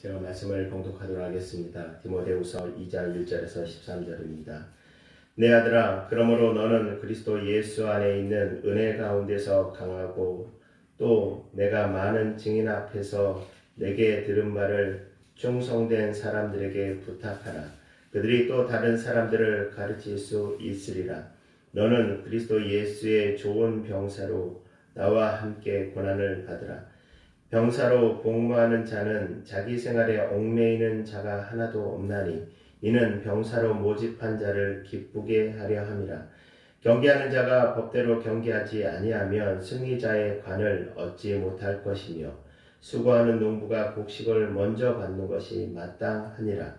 제가 말씀을 봉독하도록 하겠습니다. 디모데후서 2장 1절에서 13절입니다. 내 아들아, 그러므로 너는 그리스도 예수 안에 있는 은혜 가운데서 강하고 또 내가 많은 증인 앞에서 내게 들은 바를 충성된 사람들에게 부탁하라. 그들이 또 다른 사람들을 가르칠 수 있으리라. 너는 그리스도 예수의 좋은 병사로 나와 함께 고난을 받으라. 병사로 복무하는 자는 자기 생활에 얽매이는 자가 하나도 없나니 이는 병사로 모집한 자를 기쁘게 하려 함이라. 경계하는 자가 법대로 경계하지 아니하면 승리자의 관을 얻지 못할 것이며 수고하는 농부가 곡식을 먼저 받는 것이 마땅하니라.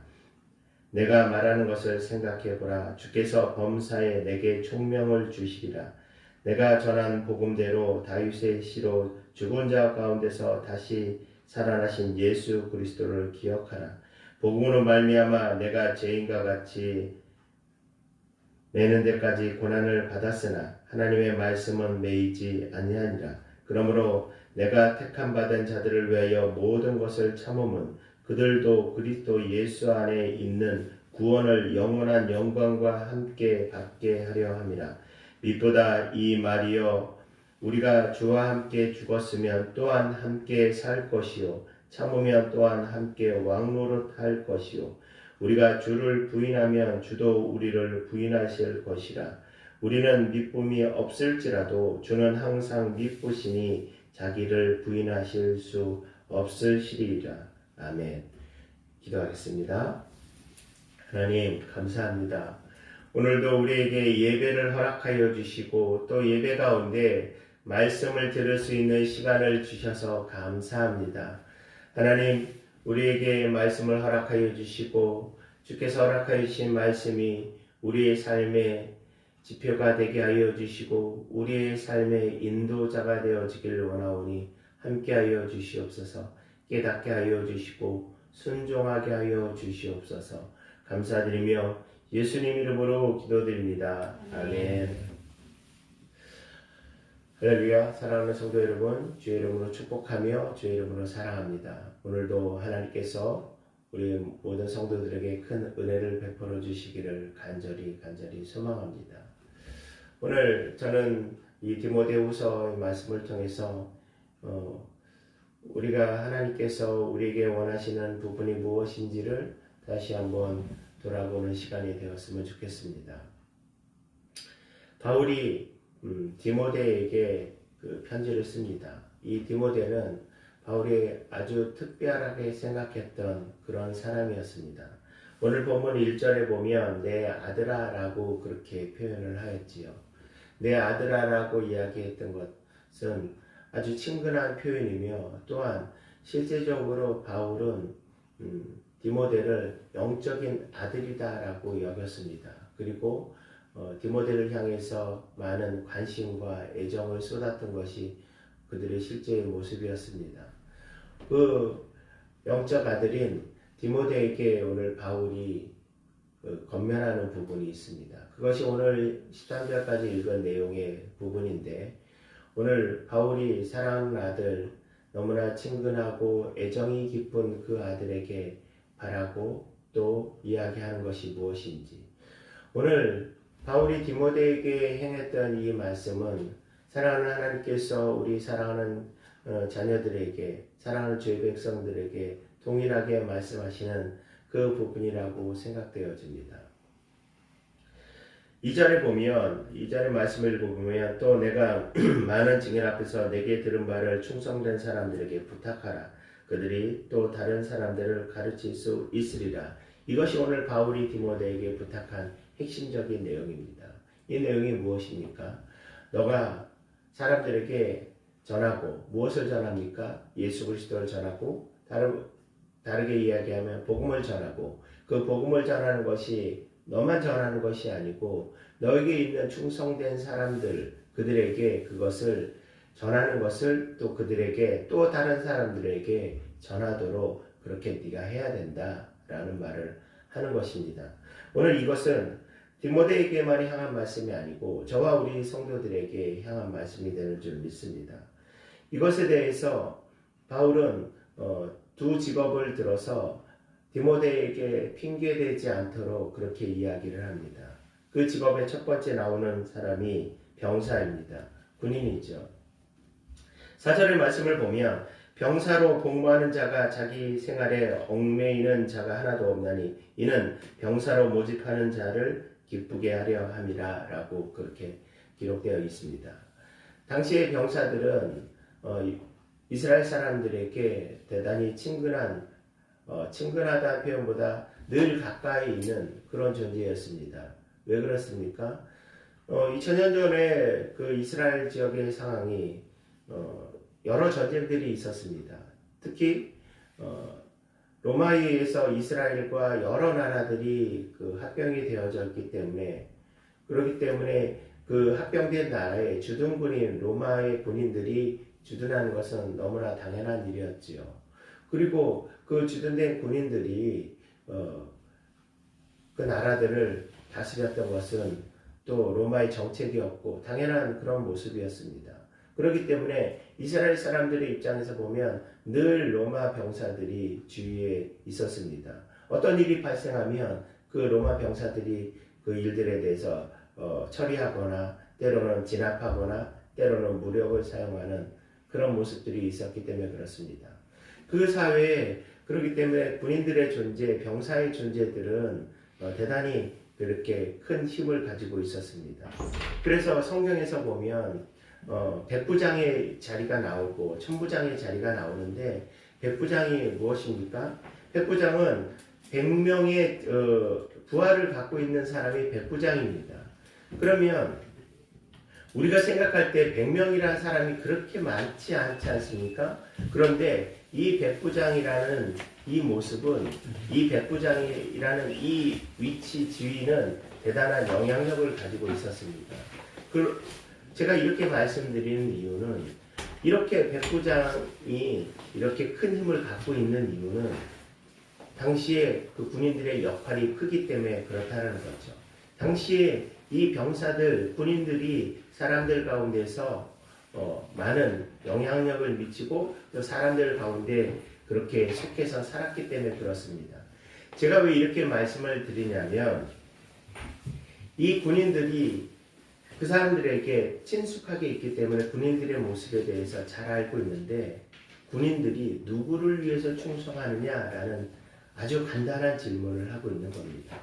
내가 말하는 것을 생각해 보라. 주께서 범사에 내게 총명을 주시리라. 내가 전한 복음대로 다윗의 씨로 죽은 자 가운데서 다시 살아나신 예수 그리스도를 기억하라. 복음으로 말미암아 내가 죄인과 같이 매는 데까지 고난을 받았으나 하나님의 말씀은 매이지 아니하니라. 그러므로 내가 택함 받은 자들을 위하여 모든 것을 참음은 그들도 그리스도 예수 안에 있는 구원을 영원한 영광과 함께 받게 하려 함이라. 빛보다 이 말이여, 우리가 주와 함께 죽었으면 또한 함께 살 것이요 참으면 또한 함께 왕노릇할 것이요 우리가 주를 부인하면 주도 우리를 부인하실 것이라. 우리는 미쁨이 없을지라도 주는 항상 미쁘시니 자기를 부인하실 수 없으시리라. 아멘. 기도하겠습니다. 하나님 감사합니다. 오늘도 우리에게 예배를 허락하여 주시고 또 예배 가운데 말씀을 들을 수 있는 시간을 주셔서 감사합니다. 하나님, 우리에게 말씀을 허락하여 주시고 주께서 허락하여 주신 말씀이 우리의 삶의 지표가 되게 하여 주시고 우리의 삶의 인도자가 되어지길 원하오니 함께하여 주시옵소서. 깨닫게 하여 주시고 순종하게 하여 주시옵소서. 감사드리며 예수님 이름으로 기도드립니다. 아멘. 할렐루야. 사랑하는 성도 여러분, 주의 이름으로 축복하며 주의 이름으로 사랑합니다. 오늘도 하나님께서 우리 모든 성도들에게 큰 은혜를 베풀어 주시기를 간절히 소망합니다. 오늘 저는 이 디모데후서 말씀을 통해서 우리가 하나님께서 우리에게 원하시는 부분이 무엇인지를 다시 한번 돌아보는 시간이 되었으면 좋겠습니다. 바울이 디모데에게 그 편지를 씁니다. 이 디모데는 바울이 아주 특별하게 생각했던 그런 사람이었습니다. 오늘 본문 1절에 보면 내 아들아 라고 그렇게 표현을 하였지요. 내 아들아 라고 이야기했던 것은 아주 친근한 표현이며 또한 실제적으로 바울은 디모데를 영적인 아들이다 라고 여겼습니다. 그리고 디모데를 향해서 많은 관심과 애정을 쏟았던 것이 그들의 실제의 모습이었습니다. 그 영적 아들인 디모데에게 오늘 바울이 권면하는 부분이 있습니다. 그것이 오늘 13절까지 읽은 내용의 부분인데 오늘 바울이 사랑하는 아들, 너무나 친근하고 애정이 깊은 그 아들에게 바라고 또 이야기하는 것이 무엇인지, 오늘 바울이 디모데에게 행했던 이 말씀은 사랑하는 하나님께서 우리 사랑하는 자녀들에게, 사랑하는 주의 백성들에게 동일하게 말씀하시는 그 부분이라고 생각되어집니다. 2절에 보면, 2절의 말씀을 읽어보면 또 내가 많은 증인 앞에서 내게 들은 바를 충성된 사람들에게 부탁하라. 그들이 또 다른 사람들을 가르칠 수 있으리라. 이것이 오늘 바울이 디모데에게 부탁한 핵심적인 내용입니다. 이 내용이 무엇입니까? 너가 사람들에게 전하고, 무엇을 전합니까? 예수 그리스도를 전하고, 다르게 이야기하면 복음을 전하고, 그 복음을 전하는 것이 너만 전하는 것이 아니고 너에게 있는 충성된 사람들, 그들에게 그것을 전하는 것을 또 그들에게 또 다른 사람들에게 전하도록 그렇게 네가 해야 된다라는 말을 하는 것입니다. 오늘 이것은 디모데에게만 향한 말씀이 아니고 저와 우리 성도들에게 향한 말씀이 되는 줄 믿습니다. 이것에 대해서 바울은 두 직업을 들어서 디모데에게 핑계대지 않도록 그렇게 이야기를 합니다. 그 직업의 첫 번째 나오는 사람이 병사입니다. 군인이죠. 4절의 말씀을 보면 병사로 복무하는 자가 자기 생활에 얽매이는 자가 하나도 없나니 이는 병사로 모집하는 자를 기쁘게 하려 함이라 라고 그렇게 기록되어 있습니다. 당시의 병사들은 이스라엘 사람들에게 대단히 친근하다 표현보다 늘 가까이 있는 그런 존재였습니다. 왜 그렇습니까? 2000년 전에 그 이스라엘 지역의 상황이 여러 전쟁들이 있었습니다. 특히 로마에 의해서 이스라엘과 여러 나라들이 그 합병이 되어졌기 때문에 그렇기 때문에 그 합병된 나라의 주둔군인 로마의 군인들이 주둔하는 것은 너무나 당연한 일이었지요. 그리고 그 주둔된 군인들이 그 나라들을 다스렸던 것은 또 로마의 정책이었고 당연한 그런 모습이었습니다. 그렇기 때문에 이스라엘 사람들의 입장에서 보면 늘 로마 병사들이 주위에 있었습니다. 어떤 일이 발생하면 그 로마 병사들이 그 일들에 대해서 처리하거나 때로는 진압하거나 때로는 무력을 사용하는 그런 모습들이 있었기 때문에 그렇습니다. 그 사회에 그렇기 때문에 군인들의 존재, 병사의 존재들은 대단히 그렇게 큰 힘을 가지고 있었습니다. 그래서 성경에서 보면 백부장의 자리가 나오고 천부장의 자리가 나오는데 백부장이 무엇입니까? 백부장은 100명의 부하를 갖고 있는 사람이 백부장입니다. 그러면 우리가 생각할 때 100명이라는 사람이 그렇게 많지 않지 않습니까? 그런데 이 백부장이라는 이 모습은 이 백부장이라는 이 위치 지위는 대단한 영향력을 가지고 있었습니다. 제가 이렇게 말씀드리는 이유는 이렇게 백부장이 이렇게 큰 힘을 갖고 있는 이유는 당시에 그 군인들의 역할이 크기 때문에 그렇다는 거죠. 당시에 이 병사들, 군인들이 사람들 가운데서 많은 영향력을 미치고 또 사람들 가운데 그렇게 속해서 살았기 때문에 그렇습니다. 제가 왜 이렇게 말씀을 드리냐면 이 군인들이 그 사람들에게 친숙하게 있기 때문에 군인들의 모습에 대해서 잘 알고 있는데 군인들이 누구를 위해서 충성하느냐라는 아주 간단한 질문을 하고 있는 겁니다.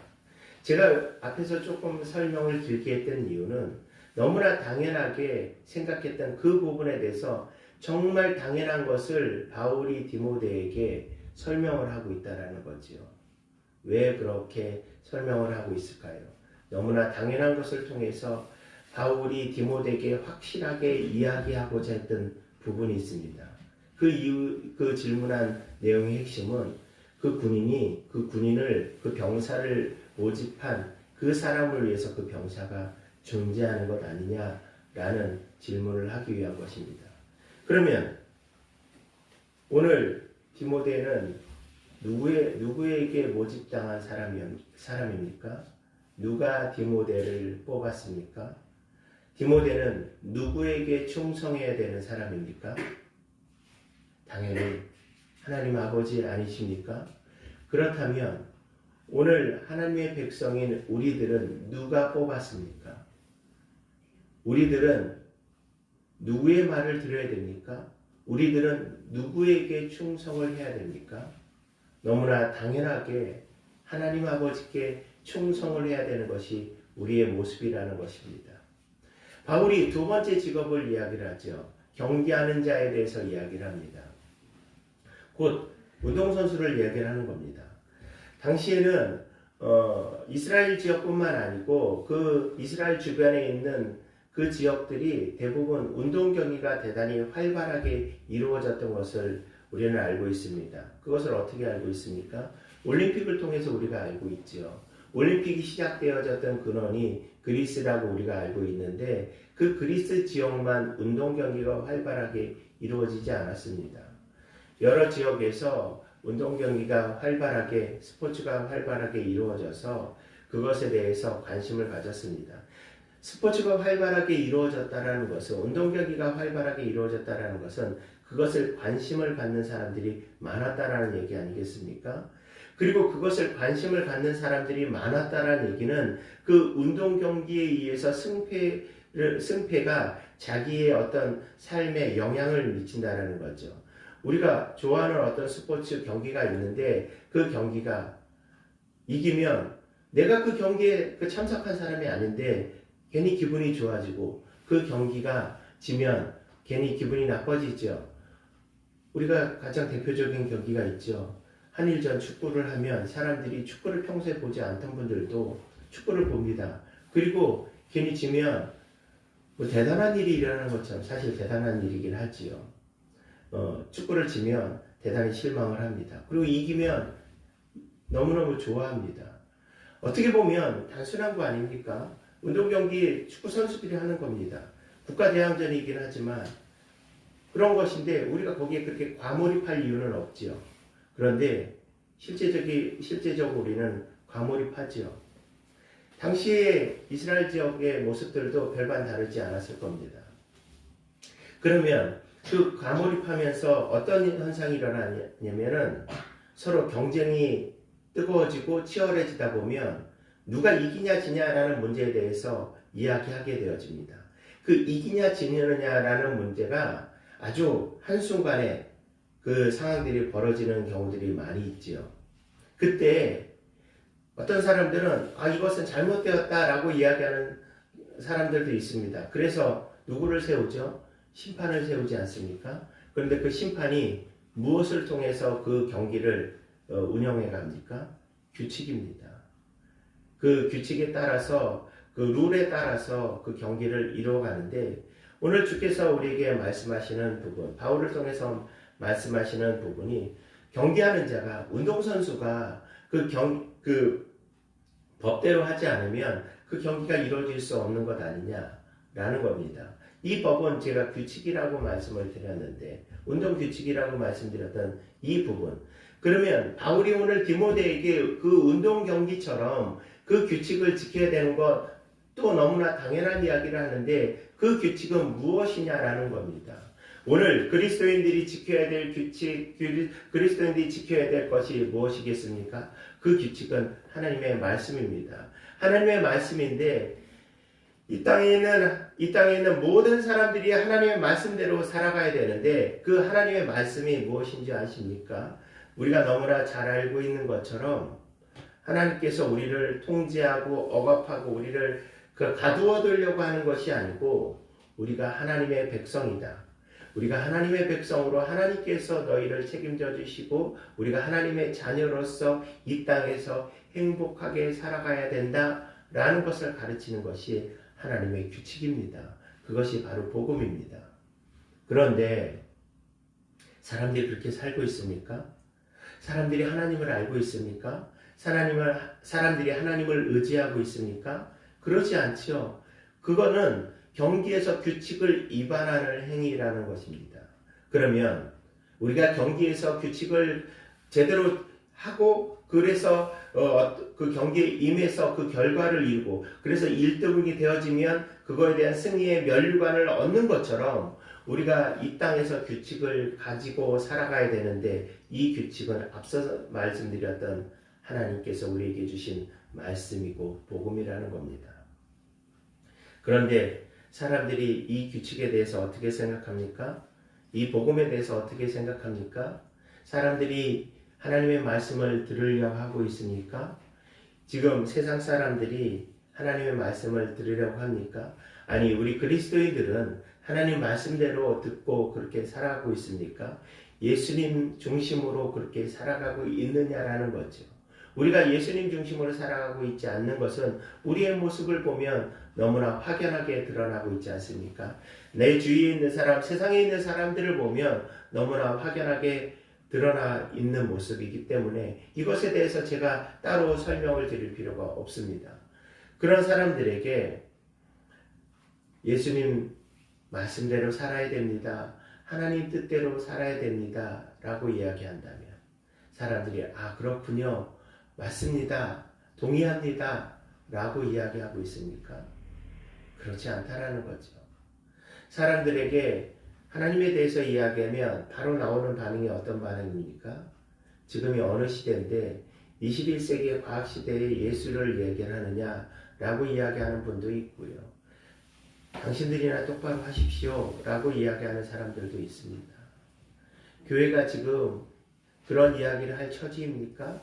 제가 앞에서 조금 설명을 길게 했던 이유는 너무나 당연하게 생각했던 그 부분에 대해서 정말 당연한 것을 바울이 디모데에게 설명을 하고 있다는 거지요. 왜 그렇게 설명을 하고 있을까요? 너무나 당연한 것을 통해서 바울이 디모데에게 확실하게 이야기하고자 했던 부분이 있습니다. 그 질문한 내용의 핵심은 그 군인을, 그 병사를 모집한 그 사람을 위해서 그 병사가 존재하는 것 아니냐라는 질문을 하기 위한 것입니다. 그러면 오늘 디모데는 누구에게 모집당한 사람입니까? 누가 디모데를 뽑았습니까? 디모데는 누구에게 충성해야 되는 사람입니까? 당연히 하나님 아버지 아니십니까? 그렇다면 오늘 하나님의 백성인 우리들은 누가 뽑았습니까? 우리들은 누구의 말을 들어야 됩니까? 우리들은 누구에게 충성을 해야 됩니까? 너무나 당연하게 하나님 아버지께 충성을 해야 되는 것이 우리의 모습이라는 것입니다. 바울이 두 번째 직업을 이야기를 하죠. 경기하는 자에 대해서 이야기를 합니다. 곧 운동선수를 이야기를 하는 겁니다. 당시에는 이스라엘 지역뿐만 아니고 그 이스라엘 주변에 있는 그 지역들이 대부분 운동 경기가 대단히 활발하게 이루어졌던 것을 우리는 알고 있습니다. 그것을 어떻게 알고 있습니까? 올림픽을 통해서 우리가 알고 있죠. 올림픽이 시작되어졌던 근원이 그리스라고 우리가 알고 있는데 그 그리스 지역만 운동 경기가 활발하게 이루어지지 않았습니다. 여러 지역에서 운동 경기가 활발하게, 스포츠가 활발하게 이루어져서 그것에 대해서 관심을 가졌습니다. 스포츠가 활발하게 이루어졌다는 것은, 운동 경기가 활발하게 이루어졌다는 것은 그것을 관심을 갖는 사람들이 많았다라는 얘기 아니겠습니까? 그리고 그것을 관심을 갖는 사람들이 많았다라는 얘기는 그 운동 경기에 의해서 승패가 자기의 어떤 삶에 영향을 미친다라는 거죠. 우리가 좋아하는 어떤 스포츠 경기가 있는데 그 경기가 이기면 내가 그 경기에 참석한 사람이 아닌데 괜히 기분이 좋아지고 그 경기가 지면 괜히 기분이 나빠지죠. 우리가 가장 대표적인 경기가 있죠. 한일전 축구를 하면 사람들이 축구를 평소에 보지 않던 분들도 축구를 봅니다. 그리고 괜히 지면 뭐 대단한 일이 일어나는 것처럼 사실 대단한 일이긴 하지요. 축구를 지면 대단히 실망을 합니다. 그리고 이기면 너무너무 좋아합니다. 어떻게 보면 단순한 거 아닙니까? 운동 경기 축구 선수들이 하는 겁니다. 국가대항전이긴 하지만 그런 것인데 우리가 거기에 그렇게 과몰입할 이유는 없지요. 그런데 실제적으로 우리는 과몰입하지요. 당시에 이스라엘 지역의 모습들도 별반 다르지 않았을 겁니다. 그러면 그 과몰입하면서 어떤 현상이 일어나냐면은 서로 경쟁이 뜨거워지고 치열해지다 보면 누가 이기냐 지냐라는 문제에 대해서 이야기하게 되어집니다. 그 이기냐 지느냐라는 문제가 아주 한순간에 그 상황들이 벌어지는 경우들이 많이 있지요. 그때 어떤 사람들은 이것은 잘못되었다라고 이야기하는 사람들도 있습니다. 그래서 누구를 세우죠? 심판을 세우지 않습니까? 그런데 그 심판이 무엇을 통해서 그 경기를 운영해 갑니까? 규칙입니다. 그 규칙에 따라서 그 룰에 따라서 그 경기를 이루어가는데 오늘 주께서 우리에게 말씀하시는 부분, 바울을 통해서 말씀하시는 부분이 경기하는 자가 운동선수가 그 법대로 하지 않으면 그 경기가 이루어질 수 없는 것 아니냐라는 겁니다. 이 법은 제가 규칙이라고 말씀을 드렸는데 운동 규칙이라고 말씀드렸던 이 부분, 그러면 바울이 오늘 디모데에게 그 운동 경기처럼 그 규칙을 지켜야 되는 것 또 너무나 당연한 이야기를 하는데 그 규칙은 무엇이냐라는 겁니다. 오늘 그리스도인들이 지켜야 될 규칙, 그리스도인들이 지켜야 될 것이 무엇이겠습니까? 그 규칙은 하나님의 말씀입니다. 하나님의 말씀인데 이 땅에 있는 모든 사람들이 하나님의 말씀대로 살아가야 되는데 그 하나님의 말씀이 무엇인지 아십니까? 우리가 너무나 잘 알고 있는 것처럼 하나님께서 우리를 통제하고 억압하고 우리를 가두어두려고 하는 것이 아니고 우리가 하나님의 백성이다. 우리가 하나님의 백성으로 하나님께서 너희를 책임져 주시고 우리가 하나님의 자녀로서 이 땅에서 행복하게 살아가야 된다라는 것을 가르치는 것이 하나님의 규칙입니다. 그것이 바로 복음입니다. 그런데 사람들이 그렇게 살고 있습니까? 사람들이 하나님을 알고 있습니까? 사람들이 하나님을 의지하고 있습니까? 그렇지 않지요. 그거는 경기에서 규칙을 위반하는 행위라는 것입니다. 그러면 우리가 경기에서 규칙을 제대로 하고 그래서 그 경기에 임해서 그 결과를 이루고 그래서 1등이 되어지면 그거에 대한 승리의 면류관을 얻는 것처럼 우리가 이 땅에서 규칙을 가지고 살아가야 되는데 이 규칙은 앞서 말씀드렸던 하나님께서 우리에게 주신 말씀이고 복음이라는 겁니다. 그런데 사람들이 이 규칙에 대해서 어떻게 생각합니까? 이 복음에 대해서 어떻게 생각합니까? 사람들이 하나님의 말씀을 들으려고 하고 있습니까? 지금 세상 사람들이 하나님의 말씀을 들으려고 합니까? 아니, 우리 그리스도인들은 하나님 말씀대로 듣고 그렇게 살아가고 있습니까? 예수님 중심으로 그렇게 살아가고 있느냐라는 거죠. 우리가 예수님 중심으로 살아가고 있지 않는 것은 우리의 모습을 보면 너무나 확연하게 드러나고 있지 않습니까? 내 주위에 있는 사람, 세상에 있는 사람들을 보면 너무나 확연하게 드러나 있는 모습이기 때문에 이것에 대해서 제가 따로 설명을 드릴 필요가 없습니다. 그런 사람들에게 예수님 말씀대로 살아야 됩니다. 하나님 뜻대로 살아야 됩니다. 라고 이야기한다면 사람들이 그렇군요. 맞습니다. 동의합니다. 라고 이야기하고 있습니까? 그렇지 않다라는 거죠. 사람들에게 하나님에 대해서 이야기하면 바로 나오는 반응이 어떤 반응입니까? 지금이 어느 시대인데 21세기의 과학시대에 예수를 얘기하느냐라고 이야기하는 분도 있고요. 당신들이나 똑바로 하십시오 라고 이야기하는 사람들도 있습니다. 교회가 지금 그런 이야기를 할 처지입니까?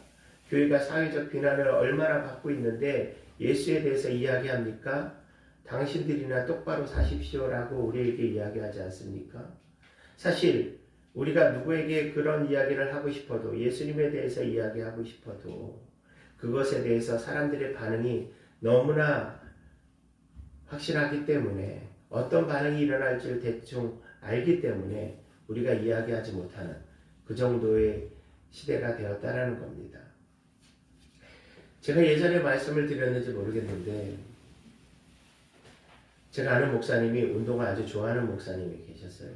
교회가 사회적 비난을 얼마나 받고 있는데 예수에 대해서 이야기합니까? 당신들이나 똑바로 사십시오 라고 우리에게 이야기하지 않습니까? 사실 우리가 누구에게 그런 이야기를 하고 싶어도, 예수님에 대해서 이야기하고 싶어도 그것에 대해서 사람들의 반응이 너무나 확실하기 때문에, 어떤 반응이 일어날지를 대충 알기 때문에 우리가 이야기하지 못하는 그 정도의 시대가 되었다라는 겁니다. 제가 예전에 말씀을 드렸는지 모르겠는데, 제가 아는 목사님이 운동을 아주 좋아하는 목사님이 계셨어요.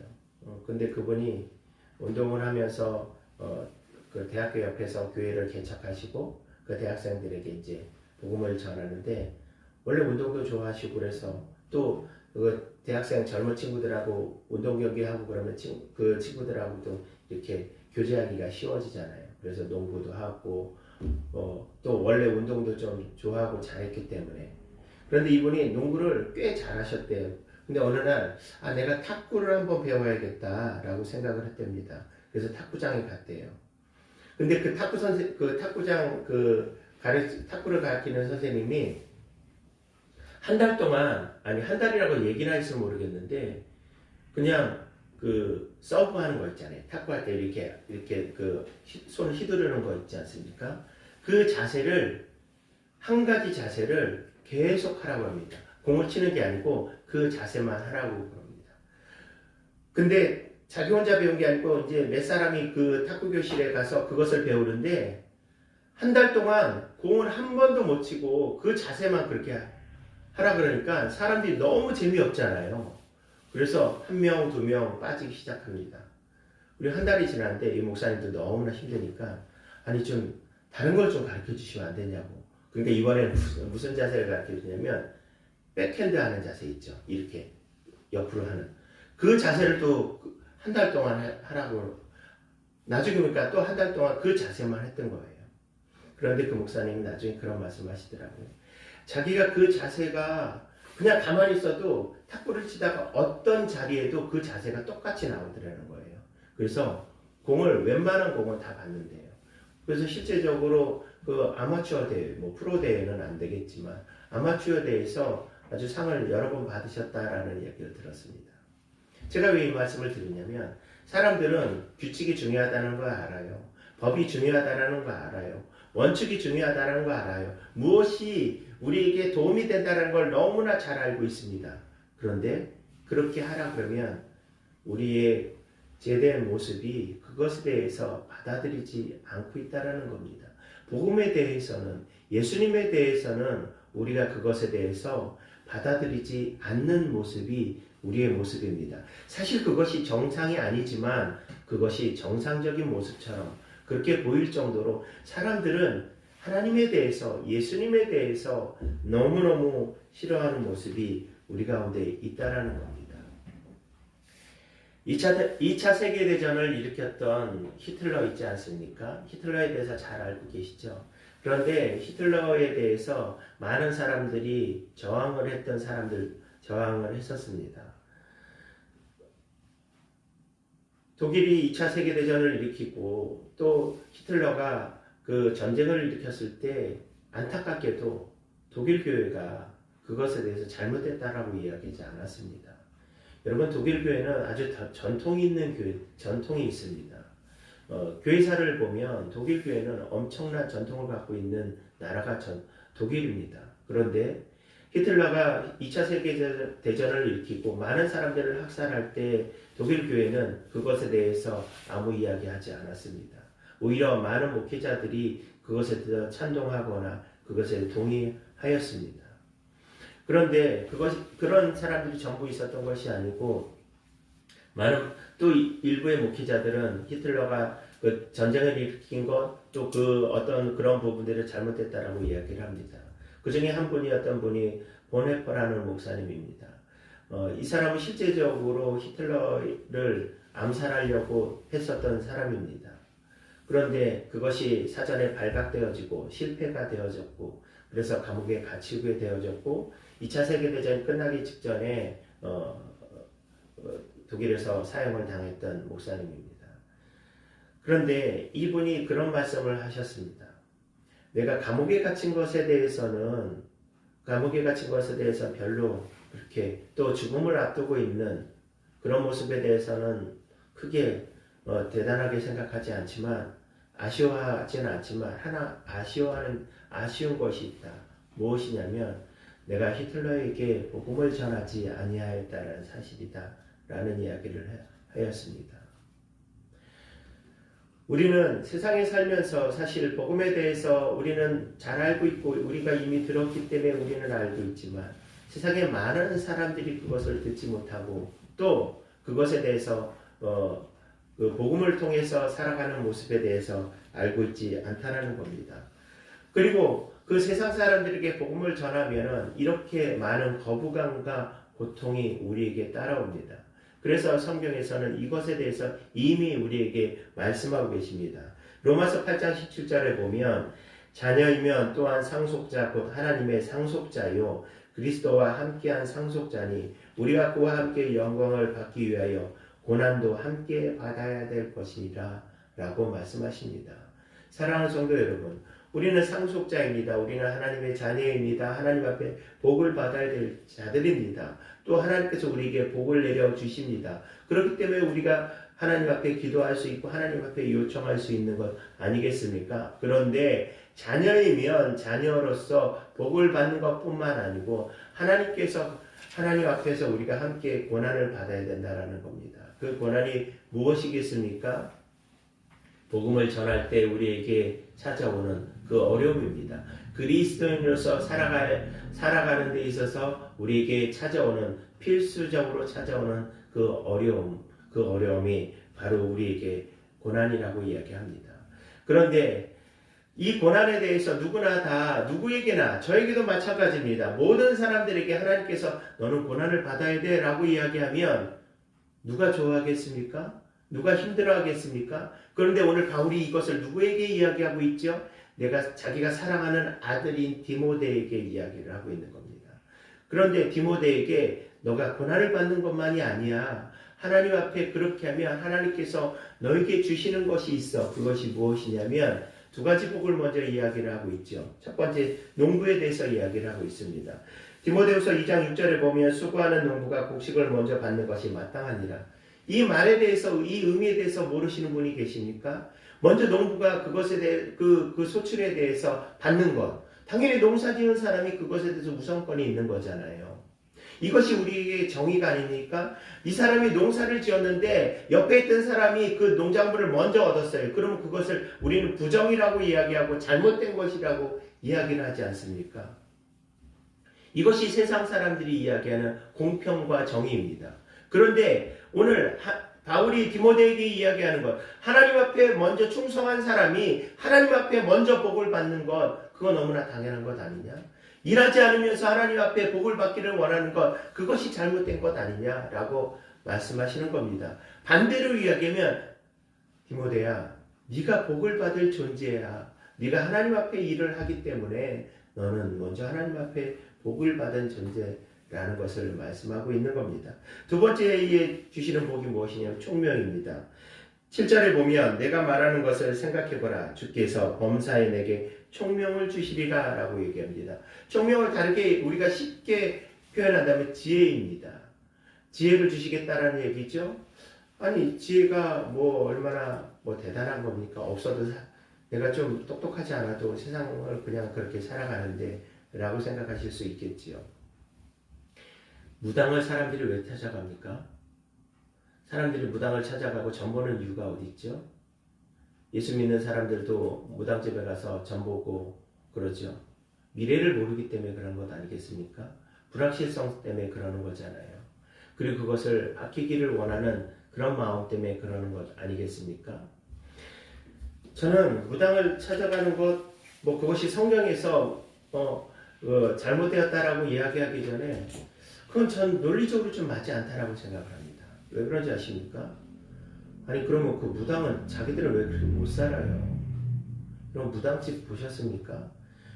근데 그분이 운동을 하면서 그 대학교 옆에서 교회를 개척하시고 그 대학생들에게 이제 복음을 전하는데, 원래 운동도 좋아하시고 그래서 또 그 대학생 젊은 친구들하고 운동 경기하고 그러면 그 친구들하고도 이렇게 교제하기가 쉬워지잖아요. 그래서 농구도 하고 또 원래 운동도 좀 좋아하고 잘했기 때문에. 그런데 이분이 농구를 꽤 잘하셨대요. 근데 어느 날 내가 탁구를 한번 배워야겠다라고 생각을 했답니다. 그래서 탁구장에 갔대요. 근데 그 탁구장 탁구를 가르치는 선생님이 한 달 동안, 아니 한 달이라고 얘기나 했으면 모르겠는데, 그냥 그 서브 하는 거 있잖아요. 탁구할 때 이렇게 그 손을 휘두르는 거 있지 않습니까? 그 자세를, 한 가지 자세를 계속 하라고 합니다. 공을 치는 게 아니고 그 자세만 하라고 그럽니다. 근데 자기 혼자 배운 게 아니고 이제 몇 사람이 그 탁구 교실에 가서 그것을 배우는데, 한 달 동안 공을 한 번도 못 치고 그 자세만 그렇게 하라 그러니까 사람들이 너무 재미없잖아요. 그래서 한 명, 두 명 빠지기 시작합니다. 우리 한 달이 지났는데 이 목사님도 너무나 힘드니까 아니 좀 다른 걸 좀 가르쳐 주시면 안 되냐고. 그러니까 이번에는 무슨 자세를 가르쳐 주냐면 백핸드 하는 자세 있죠. 이렇게 옆으로 하는 그 자세를 또 한 달 동안 하라고. 나중에 보니까 또 한 달 동안 그 자세만 했던 거예요. 그런데 그 목사님이 나중에 그런 말씀 하시더라고요. 자기가 그 자세가 그냥 가만히 있어도 탁구를 치다가 어떤 자리에도 그 자세가 똑같이 나오더라는 거예요. 그래서 웬만한 공은 다 봤는데요. 그래서 실제적으로 그 아마추어 대회, 프로 대회는 안 되겠지만 아마추어 대회에서 아주 상을 여러 번 받으셨다라는 얘기를 들었습니다. 제가 왜 이 말씀을 드리냐면, 사람들은 규칙이 중요하다는 걸 알아요. 법이 중요하다는 걸 알아요. 원칙이 중요하다는 걸 알아요. 무엇이 우리에게 도움이 된다는 걸 너무나 잘 알고 있습니다. 그런데 그렇게 하라 그러면 우리의 제대한 모습이 그것에 대해서 받아들이지 않고 있다는 겁니다. 복음에 대해서는, 예수님에 대해서는 우리가 그것에 대해서 받아들이지 않는 모습이 우리의 모습입니다. 사실 그것이 정상이 아니지만 그것이 정상적인 모습처럼 그렇게 보일 정도로 사람들은 하나님에 대해서, 예수님에 대해서 너무너무 싫어하는 모습이 우리 가운데 있다라는 겁니다. 2차 세계대전을 일으켰던 히틀러 있지 않습니까? 히틀러에 대해서 잘 알고 계시죠? 그런데 히틀러에 대해서 많은 사람들이 저항을 했었습니다. 독일이 2차 세계대전을 일으키고 또 히틀러가 그 전쟁을 일으켰을 때 안타깝게도 독일 교회가 그것에 대해서 잘못했다라고 이야기하지 않았습니다. 여러분, 독일 교회는 아주 전통이 있는 전통이 있습니다. 교회사를 보면 독일 교회는 엄청난 전통을 갖고 있는 나라가 독일입니다. 그런데 히틀러가 2차 세계대전을 일으키고 많은 사람들을 학살할 때 독일 교회는 그것에 대해서 아무 이야기하지 않았습니다. 오히려 많은 목회자들이 그것에 대해서 찬동하거나 그것에 동의하였습니다. 그런데 그런 사람들이 전부 있었던 것이 아니고, 또 일부의 목회자들은 히틀러가 그 전쟁을 일으킨 것, 또 어떤 그런 부분들을 잘못했다라고 이야기를 합니다. 그 중에 어떤 분이 보네퍼라는 목사님입니다. 이 사람은 실제적으로 히틀러를 암살하려고 했었던 사람입니다. 그런데 그것이 사전에 발각되어지고 실패가 되어졌고 그래서 감옥에 갇히게 되어졌고 2차 세계대전이 끝나기 직전에 독일에서 사형을 당했던 목사님입니다. 그런데 이분이 그런 말씀을 하셨습니다. 내가 감옥에 갇힌 것에 대해서는 별로 그렇게 또 죽음을 앞두고 있는 그런 모습에 대해서는 크게 대단하게 생각하지 않지만 아쉬워하지는 않지만 하나 아쉬운 것이 있다. 무엇이냐면 내가 히틀러에게 복음을 전하지 아니하였다는 사실이다. 라는 이야기를 하였습니다. 우리는 세상에 살면서 사실 복음에 대해서 우리는 잘 알고 있고 우리가 이미 들었기 때문에 우리는 알고 있지만 세상에 많은 사람들이 그것을 듣지 못하고 또 그것에 대해서 그 복음을 통해서 살아가는 모습에 대해서 알고 있지 않다는 겁니다. 그리고 그 세상 사람들에게 복음을 전하면은 이렇게 많은 거부감과 고통이 우리에게 따라옵니다. 그래서 성경에서는 이것에 대해서 이미 우리에게 말씀하고 계십니다. 로마서 8장 17절에 보면 자녀이면 또한 상속자 곧 하나님의 상속자요 그리스도와 함께한 상속자니 우리가 그와 함께 영광을 받기 위하여 고난도 함께 받아야 될 것이니라 라고 말씀하십니다. 사랑하는 성도 여러분, 우리는 상속자입니다. 우리는 하나님의 자녀입니다. 하나님 앞에 복을 받아야 될 자들입니다. 또 하나님께서 우리에게 복을 내려주십니다. 그렇기 때문에 우리가 하나님 앞에 기도할 수 있고 하나님 앞에 요청할 수 있는 것 아니겠습니까? 그런데 자녀이면 자녀로서 복을 받는 것뿐만 아니고 하나님 앞에서 우리가 함께 고난을 받아야 된다는 겁니다. 그 고난이 무엇이겠습니까? 복음을 전할 때 우리에게 찾아오는 그 어려움입니다. 그리스도인으로서 살아가는 데 있어서 우리에게 필수적으로 찾아오는 그 어려움이 바로 우리에게 고난이라고 이야기합니다. 그런데 이 고난에 대해서 누구에게나 저에게도 마찬가지입니다. 모든 사람들에게 하나님께서 너는 고난을 받아야 돼 라고 이야기하면 누가 좋아하겠습니까? 누가 힘들어하겠습니까? 그런데 오늘 바울이 이것을 누구에게 이야기하고 있죠? 자기가 사랑하는 아들인 디모데에게 이야기를 하고 있는 겁니다. 그런데 디모데에게 너가 고난을 받는 것만이 아니야. 하나님 앞에 그렇게 하면 하나님께서 너에게 주시는 것이 있어. 그것이 무엇이냐면 두 가지 복을 먼저 이야기를 하고 있죠. 첫 번째 농부에 대해서 이야기를 하고 있습니다. 디모데후서 2장 6절에 보면 수고하는 농부가 곡식을 먼저 받는 것이 마땅하니라. 이 말에 대해서 이 의미에 대해서 모르시는 분이 계십니까? 먼저 농부가 그것에 대해 그 소출에 대해서 받는 것. 당연히 농사 지은 사람이 그것에 대해서 우선권이 있는 거잖아요. 이것이 우리에게 정의가 아닙니까? 이 사람이 농사를 지었는데 옆에 있던 사람이 그 농작물을 먼저 얻었어요. 그러면 그것을 우리는 부정이라고 이야기하고 잘못된 것이라고 이야기를 하지 않습니까? 이것이 세상 사람들이 이야기하는 공평과 정의입니다. 그런데 오늘 바울이 디모데에게 이야기하는 것, 하나님 앞에 먼저 충성한 사람이 하나님 앞에 먼저 복을 받는 것, 그거 너무나 당연한 것 아니냐? 일하지 않으면서 하나님 앞에 복을 받기를 원하는 것, 그것이 잘못된 것 아니냐라고 말씀하시는 겁니다. 반대로 이야기하면 디모데야, 네가 복을 받을 존재야. 네가 하나님 앞에 일을 하기 때문에 너는 먼저 하나님 앞에 복을 받은 존재라는 것을 말씀하고 있는 겁니다. 두 번째에 주시는 복이 무엇이냐면 총명입니다. 7절에 보면 내가 말하는 것을 생각해보라. 주께서 범사에 내게 총명을 주시리라 라고 얘기합니다. 총명을 다르게 우리가 쉽게 표현한다면 지혜입니다. 지혜를 주시겠다라는 얘기죠. 아니 지혜가 얼마나 대단한 겁니까? 없어도 내가 좀 똑똑하지 않아도 세상을 그냥 그렇게 살아가는데 라고 생각하실 수 있겠지요. 무당을 사람들이 왜 찾아갑니까? 사람들이 무당을 찾아가고 점 보는 이유가 어디 있죠? 예수 믿는 사람들도 무당집에 가서 점 보고 그러죠. 미래를 모르기 때문에 그런 것 아니겠습니까? 불확실성 때문에 그러는 거잖아요. 그리고 그것을 아끼기를 원하는 그런 마음 때문에 그러는 것 아니겠습니까? 저는 무당을 찾아가는 것, 그것이 성경에서 잘못되었다라고 이야기하기 전에 그건 전 논리적으로 좀 맞지 않다라고 생각을 합니다. 왜 그런지 아십니까? 아니 그러면 그 무당은 자기들은 왜 그렇게 못 살아요? 그럼 무당집 보셨습니까?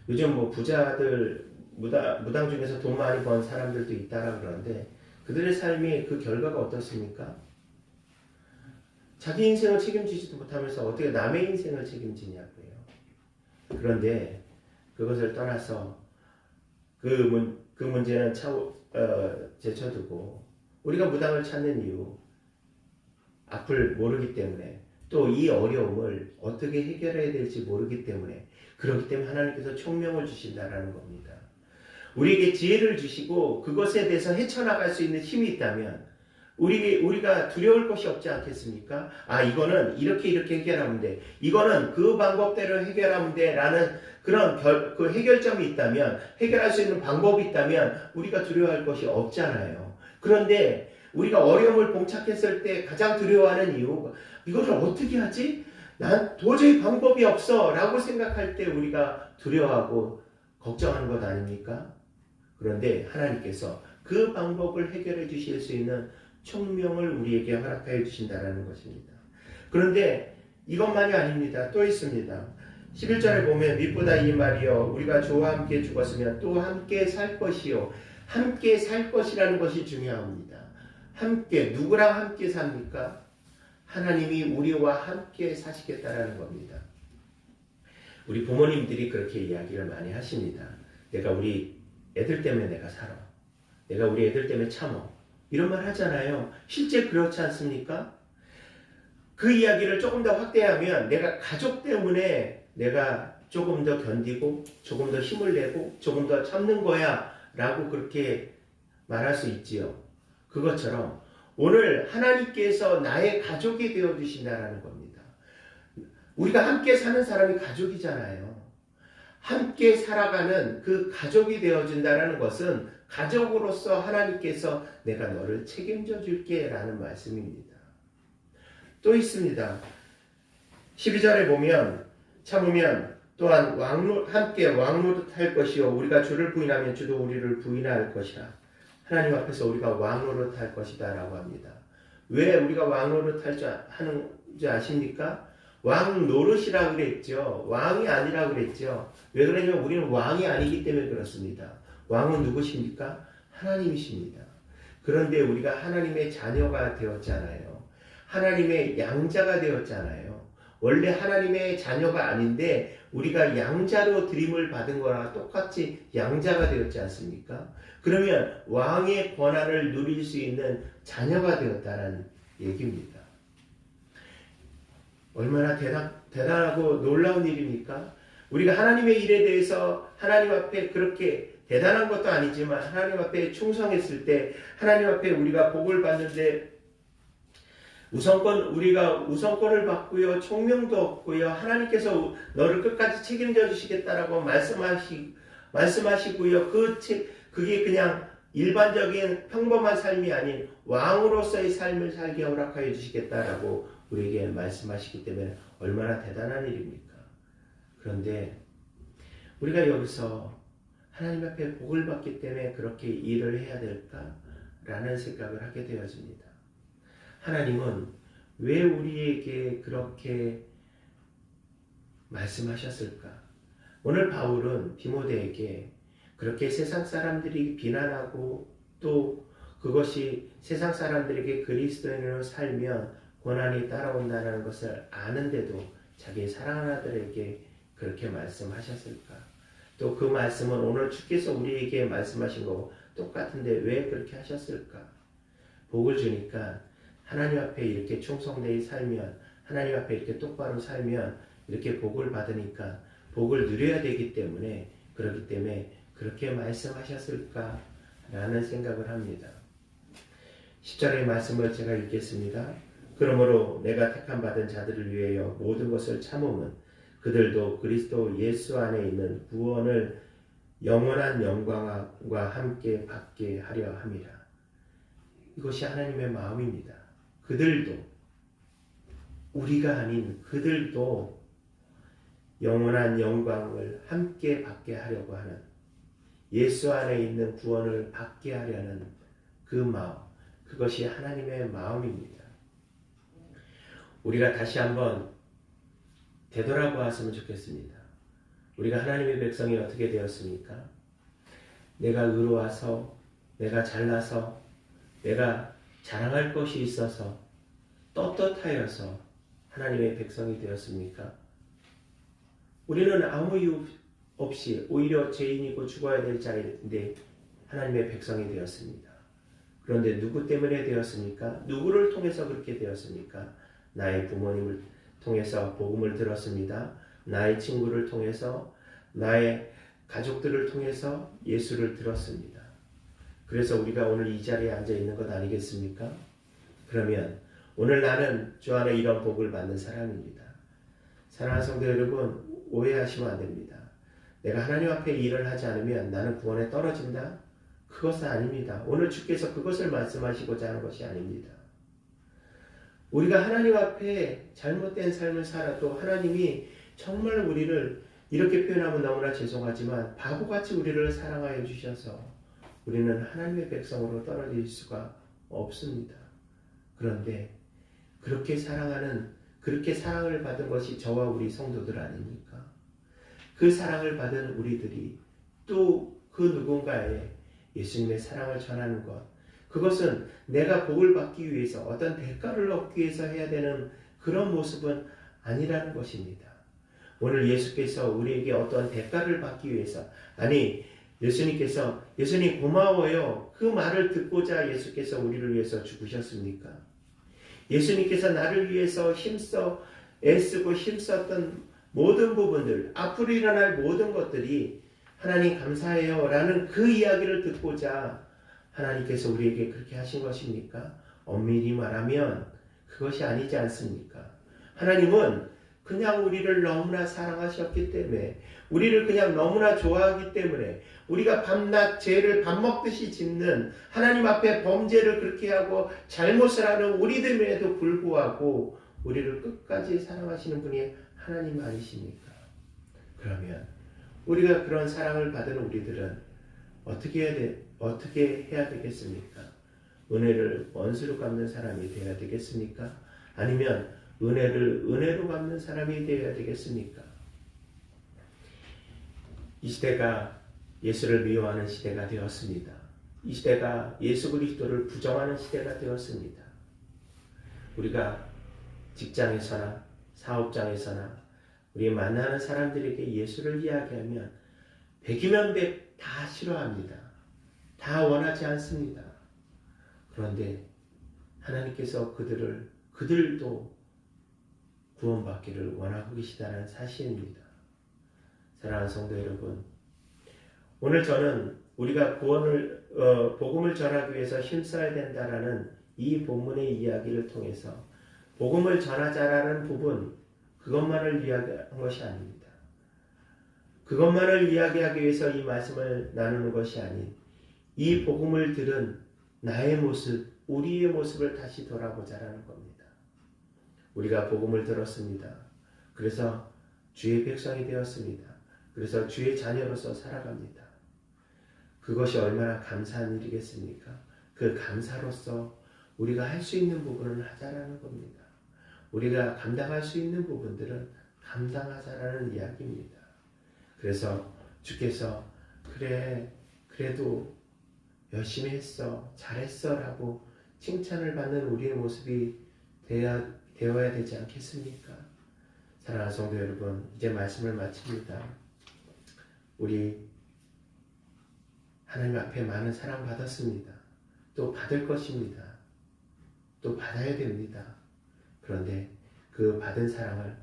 요즘 뭐 부자들 무당 중에서 돈 많이 번 사람들도 있다라 그러는데 그들의 삶이 그 결과가 어떻습니까? 자기 인생을 책임지지도 못하면서 어떻게 남의 인생을 책임지냐고요. 그런데 그것을 떠나서 그 문제는 제쳐두고 우리가 무당을 찾는 이유 앞을 모르기 때문에 또 이 어려움을 어떻게 해결해야 될지 모르기 때문에 그렇기 때문에 하나님께서 총명을 주신다라는 겁니다. 우리에게 지혜를 주시고 그것에 대해서 헤쳐나갈 수 있는 힘이 있다면 우리가 두려울 것이 없지 않겠습니까? 아, 이거는 이렇게 해결하면 돼. 이거는 그 방법대로 해결하면 돼. 라는 그런 그 해결점이 있다면, 해결할 수 있는 방법이 있다면 우리가 두려워할 것이 없잖아요. 그런데 우리가 어려움을 봉착했을 때 가장 두려워하는 이유, 이거를 어떻게 하지? 난 도저히 방법이 없어. 라고 생각할 때 우리가 두려워하고 걱정하는 것 아닙니까? 그런데 하나님께서 그 방법을 해결해 주실 수 있는 총명을 우리에게 허락하여 주신다라는 것입니다. 그런데 이것만이 아닙니다. 또 있습니다. 11절에 보면 밑보다 이 말이요 우리가 주와 함께 죽었으면 또 함께 살 것이요 함께 살 것이라는 것이 중요합니다. 함께 누구랑 함께 삽니까? 하나님이 우리와 함께 사시겠다라는 겁니다. 우리 부모님들이 그렇게 이야기를 많이 하십니다. 내가 우리 애들 때문에 내가 살아. 내가 우리 애들 때문에 참어. 이런 말 하잖아요. 실제 그렇지 않습니까? 그 이야기를 조금 더 확대하면 내가 가족 때문에 내가 조금 더 견디고 조금 더 힘을 내고 조금 더 참는 거야 라고 그렇게 말할 수 있지요. 그것처럼 오늘 하나님께서 나의 가족이 되어주신다라는 겁니다. 우리가 함께 사는 사람이 가족이잖아요. 함께 살아가는 그 가족이 되어준다는 것은 가족으로서 하나님께서 내가 너를 책임져 줄게 라는 말씀입니다. 또 있습니다. 12절에 보면 참으면 또한 함께 왕노릇할 것이요 우리가 주를 부인하면 주도 우리를 부인할 것이라. 하나님 앞에서 우리가 왕노릇할 것이다 라고 합니다. 왜 우리가 왕노릇할 줄 아십니까? 왕 노릇이라고 그랬죠. 왕이 아니라고 그랬죠. 왜 그러냐면 우리는 왕이 아니기 때문에 그렇습니다. 왕은 누구십니까? 하나님이십니다. 그런데 우리가 하나님의 자녀가 되었잖아요. 하나님의 양자가 되었잖아요. 원래 하나님의 자녀가 아닌데 우리가 양자로 드림을 받은 거랑 똑같이 양자가 되었지 않습니까? 그러면 왕의 권한을 누릴 수 있는 자녀가 되었다는 얘기입니다. 얼마나 대단하고 놀라운 일입니까? 우리가 하나님의 일에 대해서 하나님 앞에 그렇게 대단한 것도 아니지만 하나님 앞에 충성했을 때 하나님 앞에 우리가 복을 받는데 우리가 우선권을 받고요. 총명도 얻고요. 하나님께서 너를 끝까지 책임져 주시겠다라고 말씀하시고요. 그게 그냥 일반적인 평범한 삶이 아닌 왕으로서의 삶을 살게 허락하여 주시겠다라고 우리에게 말씀하시기 때문에 얼마나 대단한 일입니까? 그런데 우리가 여기서 하나님 앞에 복을 받기 때문에 그렇게 일을 해야 될까라는 생각을 하게 되어집니다. 하나님은 왜 우리에게 그렇게 말씀하셨을까? 오늘 바울은 디모데에게 그렇게 세상 사람들이 비난하고 또 그것이 세상 사람들에게 그리스도인으로 살면 고난이 따라온다는 것을 아는데도 자기의 사랑하는 아들에게 그렇게 말씀하셨을까? 또 그 말씀은 오늘 주께서 우리에게 말씀하신 거고 똑같은데 왜 그렇게 하셨을까? 복을 주니까 하나님 앞에 이렇게 충성되이 살면 하나님 앞에 이렇게 똑바로 살면 이렇게 복을 받으니까 복을 누려야 되기 때문에 그렇기 때문에 그렇게 말씀하셨을까? 라는 생각을 합니다. 10절의 말씀을 제가 읽겠습니다. 그러므로 내가 택함 받은 자들을 위하여 모든 것을 참음은 그들도 그리스도 예수 안에 있는 구원을 영원한 영광과 함께 받게 하려 함이라. 이것이 하나님의 마음입니다. 그들도 우리가 아닌 그들도 영원한 영광을 함께 받게 하려고 하는 예수 안에 있는 구원을 받게 하려는 그 마음, 그것이 하나님의 마음입니다. 우리가 다시 한번 되돌아보았으면 좋겠습니다. 우리가 하나님의 백성이 어떻게 되었습니까? 내가 의로워서, 내가 잘나서, 내가 자랑할 것이 있어서, 떳떳하여서 하나님의 백성이 되었습니까? 우리는 아무 이유 없이 오히려 죄인이고 죽어야 될 자인데 하나님의 백성이 되었습니다. 그런데 누구 때문에 되었습니까? 누구를 통해서 그렇게 되었습니까? 나의 부모님을 통해서 복음을 들었습니다. 나의 친구를 통해서, 나의 가족들을 통해서 예수를 들었습니다. 그래서 우리가 오늘 이 자리에 앉아 있는 것 아니겠습니까? 그러면 오늘 나는 주 안에 이런 복을 받는 사람입니다. 사랑하는 성도 여러분, 오해하시면 안 됩니다. 내가 하나님 앞에 일을 하지 않으면 나는 구원에 떨어진다? 그것은 아닙니다. 오늘 주께서 그것을 말씀하시고자 하는 것이 아닙니다. 우리가 하나님 앞에 잘못된 삶을 살아도 하나님이 정말 우리를 이렇게 표현하면 너무나 죄송하지만 바보같이 우리를 사랑하여 주셔서 우리는 하나님의 백성으로 떨어질 수가 없습니다. 그런데 그렇게 사랑을 받은 것이 저와 우리 성도들 아닙니까? 그 사랑을 받은 우리들이 또 그 누군가에 예수님의 사랑을 전하는 것, 그것은 내가 복을 받기 위해서 어떤 대가를 얻기 위해서 해야 되는 그런 모습은 아니라는 것입니다. 오늘 예수께서 우리에게 어떤 대가를 받기 위해서, 아니 예수님 고마워요, 그 말을 듣고자 예수께서 우리를 위해서 죽으셨습니까? 예수님께서 나를 위해서 애쓰고 힘썼던 모든 부분들, 앞으로 일어날 모든 것들이 하나님 감사해요 라는 그 이야기를 듣고자 하나님께서 우리에게 그렇게 하신 것입니까? 엄밀히 말하면 그것이 아니지 않습니까? 하나님은 그냥 우리를 너무나 사랑하셨기 때문에, 우리를 그냥 너무나 좋아하기 때문에, 우리가 밤낮 죄를 밥 먹듯이 짓는, 하나님 앞에 범죄를 그렇게 하고 잘못을 하는 우리들에도 불구하고 우리를 끝까지 사랑하시는 분이 하나님 아니십니까? 그러면 우리가 그런 사랑을 받은 우리들은 어떻게 해야 되겠습니까? 은혜를 원수로 갚는 사람이 되어야 되겠습니까? 아니면 은혜를 은혜로 갚는 사람이 되어야 되겠습니까? 이 시대가 예수를 미워하는 시대가 되었습니다. 이 시대가 예수 그리스도를 부정하는 시대가 되었습니다. 우리가 직장에서나 사업장에서나 우리 만나는 사람들에게 예수를 이야기하면 100이면 100 다 싫어합니다. 다 원하지 않습니다. 그런데 하나님께서 그들도 구원받기를 원하고 계시다는 사실입니다. 사랑하는 성도 여러분, 오늘 저는 우리가 복음을 전하기 위해서 힘써야 된다라는 이 본문의 이야기를 통해서 복음을 전하자라는 부분, 그것만을 이야기한 것이 아닙니다. 그것만을 이야기하기 위해서 이 말씀을 나누는 것이 아닌 이 복음을 들은 나의 모습, 우리의 모습을 다시 돌아보자라는 겁니다. 우리가 복음을 들었습니다. 그래서 주의 백성이 되었습니다. 그래서 주의 자녀로서 살아갑니다. 그것이 얼마나 감사한 일이겠습니까? 그 감사로서 우리가 할 수 있는 부분을 하자라는 겁니다. 우리가 감당할 수 있는 부분들은 감당하자라는 이야기입니다. 그래서 주께서 그래도 열심히 했어, 잘했어 라고 칭찬을 받는 우리의 모습이 되어야 되지 않겠습니까? 사랑하는 성도 여러분, 이제 말씀을 마칩니다. 우리 하나님 앞에 많은 사랑 받았습니다. 또 받을 것입니다. 또 받아야 됩니다. 그런데 그 받은 사랑을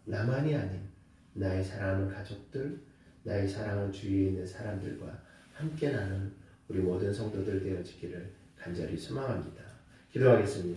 나만이 아닌 나의 사랑하는 가족들, 나의 사랑하는 주위에 있는 사람들과 함께 나눈 우리 모든 성도들 되어지기를 간절히 소망합니다. 기도하겠습니다.